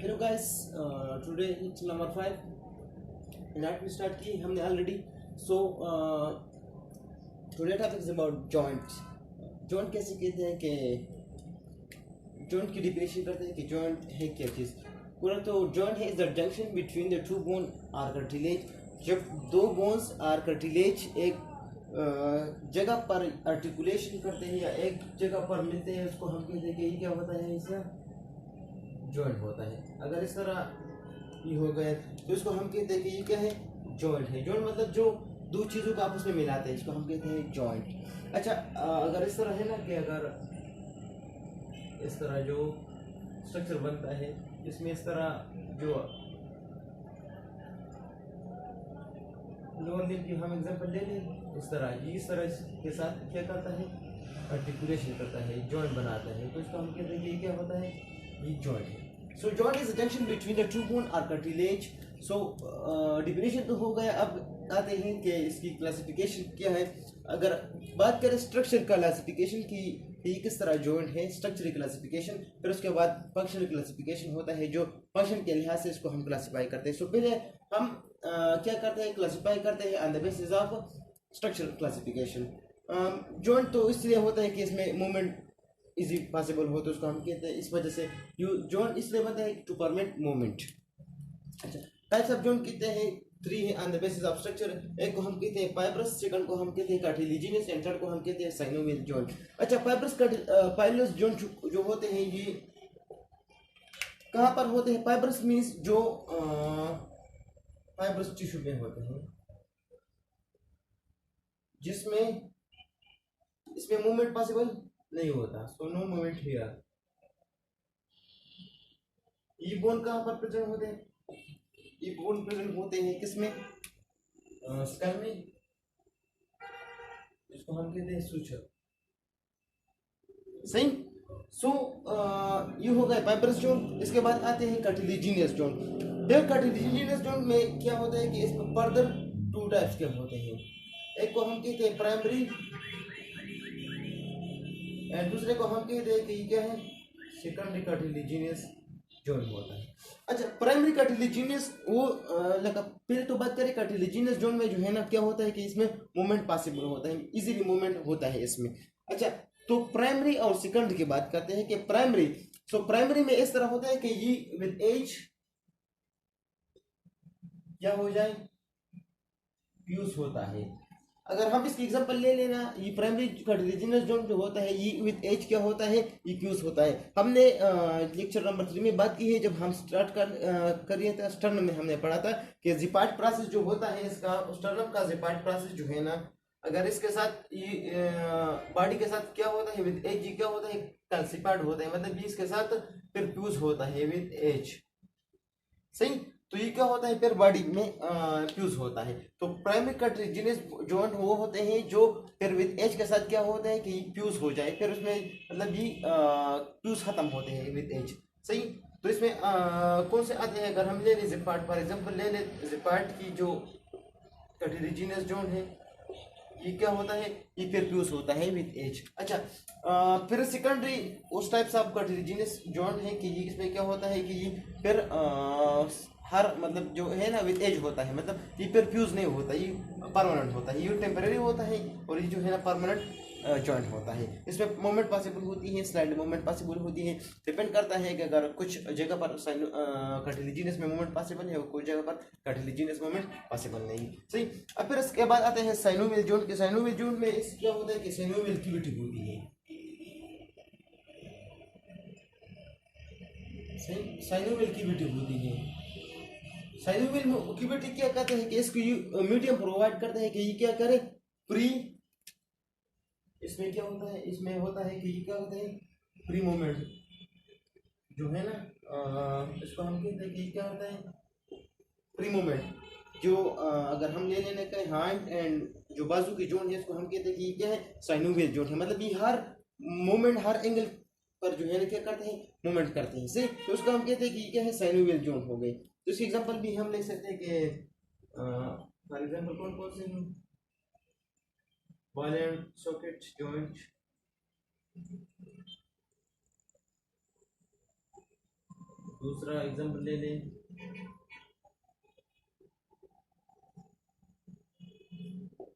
Hello guys, today lecture number 5 नाट में start की हमने already. So today topic is about joints. Joint कैसे कहते हैं कि जॉइंट की डिफिनेशन करते हैं कि जॉइंट है क्या चीज़. पूरा तो जॉइंट है is the junction between the two bone or cartilage. जब दो बोन्स आर कार्टिलेज एक जगह पर आर्टिकुलेशन करते हैं या एक जगह पर मिलते हैं, उसको हम कहते हैं कि ये क्या होता है, इसका जॉइंट होता है. अगर इस तरह ये हो गया तो इसको हम कहते हैं कि ये क्या है, जॉइंट है. जॉइंट मतलब जो दो चीज़ों को आपस में मिलाते हैं, इसको हम कहते हैं जॉइंट. अच्छा, अगर इस तरह है ना कि अगर इस तरह जो स्ट्रक्चर बनता है, इसमें इस तरह जो लोअर लिम्ब की हम एग्जांपल ले लें, इस तरह ये इस तरह के साथ क्या करता है, आर्टिकुलेशन करता है, जॉइंट बनाता है, तो इसको हम कहते हैं कि ये क्या होता है, ये जॉइंट है. So joint is junction between the two bone और कार्टिलेज. सो डिफिनेशन तो हो गया. अब आते हैं कि इसकी क्लासिफिकेशन क्या है. अगर बात करें स्ट्रक्चर क्लासिफिकेशन की, ये किस तरह जॉइंट है, स्ट्रक्चरल क्लासिफिकेशन, फिर उसके बाद फंक्शनल क्लासिफिकेशन होता है, जो फंक्शन के लिहाज से इसको हम क्लासिफाई करते हैं. सो पहले हम क्या करते हैं, क्लासिफाई करते हैं on the basis of structural classification. Joint तो इसलिए होता है कि इसमें मूवमेंट इजी पॉसिबल हो, तो उसको हम कहते हैं इस वजह से जॉइंट इसलिए बनता है टू परमिट मूवमेंट. अच्छा, टाइप्स ऑफ जॉइंट कितने हैं, 3 है on the basis of structure. एक को हम कहते हैं फाइब्रस, सेकंड को हम कहते हैं कार्टिलेजिनस एंड थर्ड को हम कहते हैं साइनोवियल जॉइंट. अच्छा, फाइब्रस जॉइंट जो होते हैं ये कहाँ पर होते हैं. फाइब्रस मींस जो फाइब्रस टिश्यू में होते हैं, जिसमें इसमें मूवमेंट पॉसिबल नहीं होता. So no movement here. ये बोन कहाँ पर प्रेजेंट होते हैं, ये बोन प्रेजेंट होते हैं किसमें, स्कल में, जिसको हम कहते हैं सूचक. सही. सो ये हो गए फाइब्रस जोन. इसके बाद आते हैं कार्टिलेजिनियस जोन. देख, कार्टिलेजिनियस जोन में क्या होता है कि इसमें फर्दर 2 टाइप्स के होते हैं. एक को हम कहते हैं प्राइमरी एंड दूसरे को हम कहते हैं कि ये क्या है, सेकेंडरी कार्टिलेजिनियस जोन होता है. अच्छा, प्राइमरी कार्टिलेजिनियस वो लगा. पहले तो बात करें कार्टिलेजिनियस जोन में जो है ना, क्या होता है कि इसमें मूवमेंट पॉसिबल होता है, इजीली मूवमेंट होता है इसमें. अच्छा, तो प्राइमरी और सेकेंडरी की बात करते हैं कि प्राइमरी. सो प्राइमरी में इस तरह होता है कि ये विद एज क्या हो जाए, फ्यूज होता है. अगर हम इसकी एग्जांपल ले लेना, ये प्राइमरी कार्टिलेजिनस जोन जो होता है ये विद एज क्या होता है, ये फ्यूज होता है. हमने लेक्चर नंबर 3 में बात की है, जब हम स्टार्ट कर रहे थे स्टर्नम में, हमने पढ़ा था कि जिपार्ट प्रोसेस जो होता है इसका, स्टर्नम का जिपार्ट प्रोसेस जो है ना, अगर इसके साथ ये बॉडी के साथ क्या होता है, विद एज क्या होता है, कैल्सिपार्ट होता है, मतलब इसके साथ फिर फ्यूज होता है विद एज. सही. तो ये क्या होता है, फिर बॉडी में फ्यूज होता है. तो प्राइमरी कार्टिलेजिनस जॉइंट वो होते हैं जो फिर विद एज के साथ क्या होता है कि फ्यूज हो जाए, फिर उसमें मतलब ये फ्यूज खत्म होते हैं विद एज. सही. तो इसमें कौन से आते हैं, अगर हम ले लें जिपार्ट फॉर एग्जांपल ले लें, जिपार्ट की जो कार्टिलेजिनस जॉइंट है ये क्या होता है, ये फिर फ्यूज होता है विद एज. अच्छा, फिर सेकेंडरी उस टाइप्स ऑफ कार्टिलेजिनस जॉइंट है कि ये इसमें क्या होता है कि ये फिर हर मतलब जो है ना विद एज होता है, मतलब ये फिर फ्यूज नहीं होता, ये परमानेंट होता है, ये टेम्परेरी होता है, और ये जो है ना परमानेंट जॉइंट होता है. इसमें मूवमेंट पॉसिबल होती है, स्लाइड मूवमेंट पॉसिबल होती है. डिपेंड करता है कि अगर कुछ जगह पर कार्टिलेजिनस में मूवमेंट पॉसिबल है और कुछ जगह पर कार्टिलेजिनस मूवमेंट पॉसिबल नहीं. सही. अब फिर इसके बाद आते हैं साइनोवियल जॉइंट के. साइनोवियल जॉइंट में इस क्या होता है कि साइनोवियल क्यूबिटी होती है. सही. साइनोवियल क्यूबिटी होती है. साइनोवियल में क्यूबिटी क्या कहते हैं कि इसको मीडियम प्रोवाइड करते हैं कि ये क्या करे, प्री, इसमें क्या होता है, इसमें होता है कि ये क्या होता है, प्री मूवमेंट जो है ना, इसको हम कहते हैं कि ये क्या होता है, प्री मूवमेंट. जो अगर हम ले लेने का हैंड एंड जो बाजू की जोन है, इसको हम कहते हैं कि ये क्या है, साइनोवियल जोन है. मतलब ये हर मूवमेंट हर एंगल पर जो है ना क्या करते हैं, मूवमेंट करते हैं. सही. तो उसको हम कहते हैं कि ये क्या है, साइनोवियल जोन हो गई. तो इसकी एग्जांपल भी हम ले सकते हैं कि फॉर एग्जांपल कौन कौन से, बॉल एंड सॉकेट जॉइंट, दूसरा एग्जांपल ले लें,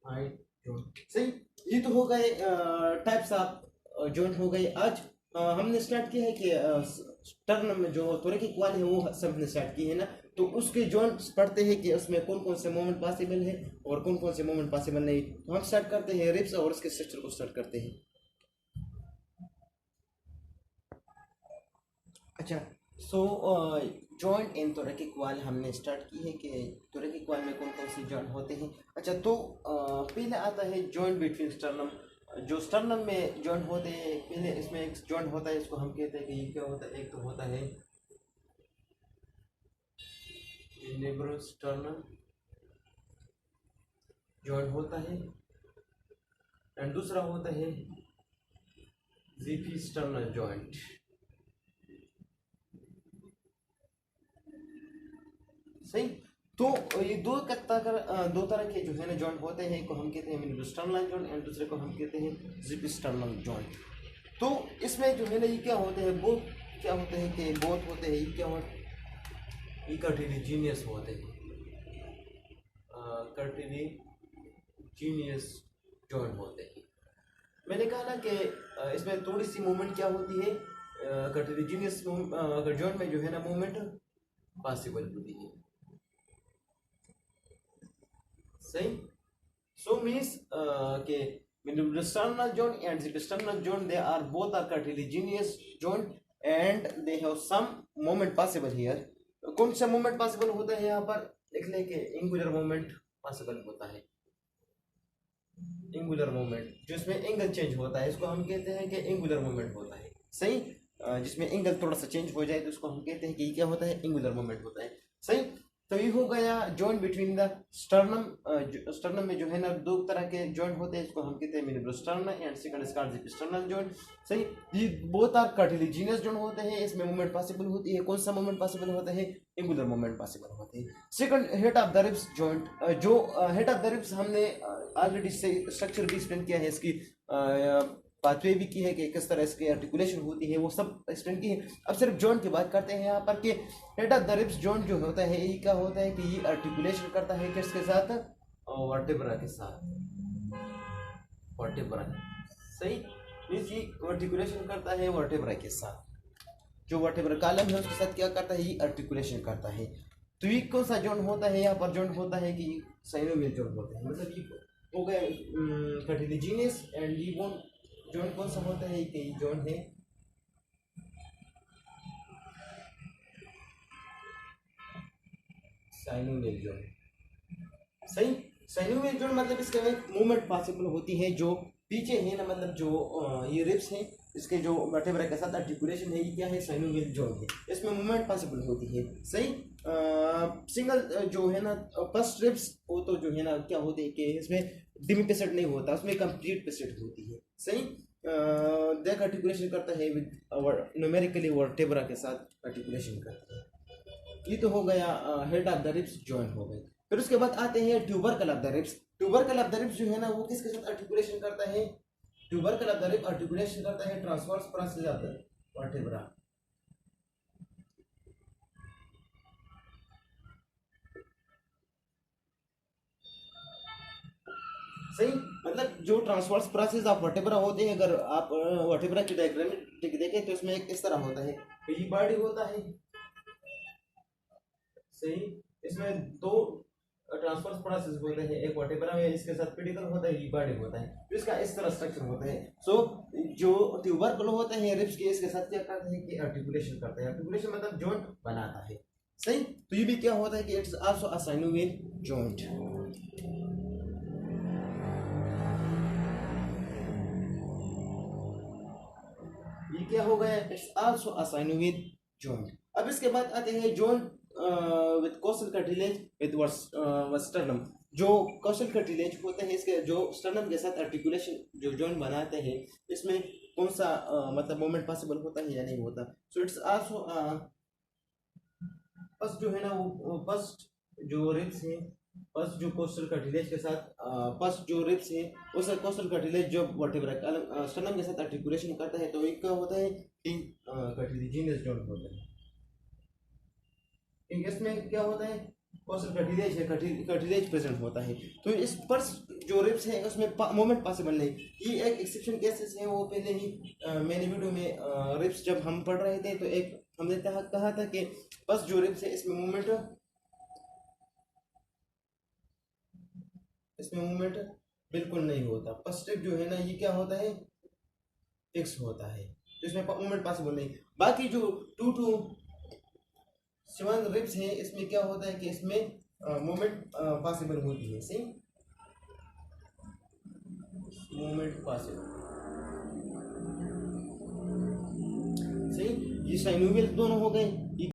हाइट जॉइंट। सही, ये तो हो गए टाइप्स ऑफ जॉइंट हो गए। आज हमने स्टार्ट किया है कि टर्न में जो त्वरैखिक वाले हैं वो सब हमने स्टार्ट किए है ना, तो उसके जॉइंट्स पढ़ते हैं कि उसमें कौन कौन से मोमेंट पॉसिबल है और कौन कौन से मोमेंट पॉसिबल नहीं। तो हम स्टार्ट करते हैं रिब्स और उसके स्ट्रक्चर को स्टार्ट करते हैं। अच्छा, सो जॉइंट इन त्वरैखिक वाल हमने स्टार्ट की है कि त्वरैखिक वाल में कौन कौन से जॉइंट होते हैं। अच्छा, तो पहले आता है जॉइंट बिटवीन स्टर्नम। जो स्टर्नम में जॉइंट होते हैं, पहले इसमें एक जॉइंट होता है, इसको हम कहते हैं कि ये क्या होता है। एक तो होता है लेब्रोस्टर्नम जॉइंट होता है, एंड दूसरा होता है ज़िफिस्टर्नल जॉइंट। सही, तो ये दो तरह के जो है ना जॉइंट होते हैं, एक को हम कहते हैं मिनिस्टर्नल जॉइंट एंड दूसरे को हम कहते हैं ज़िफिस्टर्नल जॉइंट। तो इसमें जो है ना ये क्या होते हैं, वो क्या होते हैं कि बोथ होते हैं, ये क्या होते हैं, ये कार्टिलेजिनियस होते हैं, कार्टिलेजिनियस जॉइंट होते हैं। मैंने कहा ना कि इसमें थोड़ी सी मूवमेंट क्या होती है, कार्टिलेजिनियस जॉइंट में जो है ना मूवमेंट पॉसिबल होती है। सही, सो मीन्स के manubriosternal joint and xiphisternal joint, they are both are cartilaginous joint and they have some moment possible here. कौन सा मोमेंट पॉसिबल होता है यहाँ पर लिख लें कि एंगुलर मोमेंट पॉसिबल होता है। एंगुलर मोमेंट जिसमें एंगल चेंज होता है, इसको हम कहते हैं कि एंगुलर मोमेंट होता है। सही, जिसमें एंगल थोड़ा सा चेंज हो जाए तो उसको हम कहते हैं कि ये क्या होता है, एंगुलर मोमेंट होता है। सही, तो ये हो गया joint between the sternum. Sternum में जो है ना दो तरह के जॉइंट होते हैं, इसको हम कहते हैं manubriosternal and second is called xiphisternal joint. सही, ये बोथ आर कार्टिलेजिनियस जॉइंट होते हैं, इसमें मूवमेंट पॉसिबल होती है। कौन सा मूवमेंट पॉसिबल होता है, एंगुलर मूवमेंट पॉसिबल होते हैं। Second, head of the ribs joint. जो हेड ऑफ द रिब्स हमने ऑलरेडी स्ट्रक्चर भी एक्सप्लेन किया है, इसकी पाथवे भी की है कि किस तरह इसकी आर्टिकुलेशन होती है, वो सब एक्सप्लेन की है। अब सिर्फ जॉइंट की बात करते हैं यहाँ पर कि head of the ribs joint जो होता है ये क्या होता है कि ये आर्टिकुलेशन करता है किसके साथ, वर्टेब्रा के साथ, वर्टेब्रा। सही, मींस ये आर्टिकुलेशन करता है वर्टेब्रा के साथ। जो वर्टेब्रा कॉलम है उसके साथ क्या करता है, ये आर्टिकुलेशन करता है। तो ये कौन सा जॉइंट होता है, यहाँ पर जॉइंट होता है कि साइनोवियल जॉइंट होता है। मतलब ये हो गया कार्टिलेजिनियस एंड ये बोन जॉइंट कौन सा होता है कि जॉइंट है साइनोवियल जॉइंट। सही, साइनोवियल जॉइंट मतलब इसके में मूवमेंट पॉसिबल होती है। जो पीछे है ना, मतलब जो ये रिब्स है इसके जो वर्टेब्रा के साथ आर्टिकुलेशन है, ये क्या है, साइनोवियल जॉइंट है, इसमें मूवमेंट पॉसिबल होती है। सही, सिंगल जो है ना फर्स्ट रिब्स वो तो जो है ना क्या होते हैं कि इसमें डिमी पेसेट नहीं होता, उसमें कंप्लीट पेसेट होती है। सही, देख आर्टिकुलेशन करता है विद आवर न्यूमेरिकली वर्टेब्रा के साथ आर्टिकुलेशन करता है। ये तो हो गया head of the ribs joint हो गई। फिर उसके बाद आते हैं tubercle of the ribs. Tubercle of the ribs जो है ना वो किसके साथ आर्टिकुलेशन करता है, tubercle of the ribs articulation करता है transverse process of the vertebra. सही, मतलब जो ट्रांसवर्स प्रोसेस ऑफ वर्टेब्रा होते हैं, अगर आप वर्टेब्रा की डायग्रामेटिक देखें तो इसमें एक इस तरह होता है, तो ये बॉडी होता है। सही, इसमें दो ट्रांसवर्स प्रोसेस होते हैं, एक वर्टेब्रा में इसके साथ पेडिकल होता है, ये बॉडी होता है, तो इसका इस तरह स्ट्रक्चर होता है। सो जो ट्यूबरकल होते हैं रिब्स के, इसके साथ क्या करते हैं कि आर्टिकुलेशन करते हैं। आर्टिकुलेशन मतलब जॉइंट बनाता है। सही, तो ये भी क्या होता है कि it's also a synovial joint. ये क्या हो गया, it's also a synovial joint. अब इसके बाद आते हैं joint with costal cartilage with sternum. जो कोस्टल कार्टिलेज होते हैं इसके जो स्टर्नम के साथ आर्टिकुलेशन जो जॉइंट बनाते हैं, इसमें कौन सा मतलब मोमेंट पॉसिबल होता है या नहीं होता। सो इट्स आल्सो फर्स्ट जो है ना वो फर्स्ट जो रिब्स है, फर्स्ट जो कोस्टल कार्टिलेज के साथ फर्स्ट जो रिब्स है उस कोस्टल कार्टिलेज जो वर्टेब्रा स्टर्नम के साथ आर्टिकुलेशन करता है, तो एक क्या होता है कि कार्टिलेजिनस जॉइंट होता है। क्योंकि इसमें क्या होता है, कॉस्टल कार्टिलेज है, कार्टिलेज प्रेजेंट होता है। तो इस पर जो रिब्स है उसमें मूवमेंट पॉसिबल नहीं। ये एक एक्सेप्शन केसेस है, वो पहले ही मैंने वीडियो में रिब्स जब हम पढ़ रहे थे तो एक हमने कहा था कि बस जो रिब्स है इसमें मूवमेंट बिल्कुल नहीं होता। फर्स्ट रिब जो है ना ये क्या होता है, फिक्स होता है, तो इसमें मूवमेंट पॉसिबल नहीं। बाकी जो 2 to 7 रिब्स है इसमें क्या होता है कि इसमें मूवमेंट पॉसिबल होती है। सही, मूवमेंट पॉसिबल। सही, ये साइनोवियल दोनों हो गए।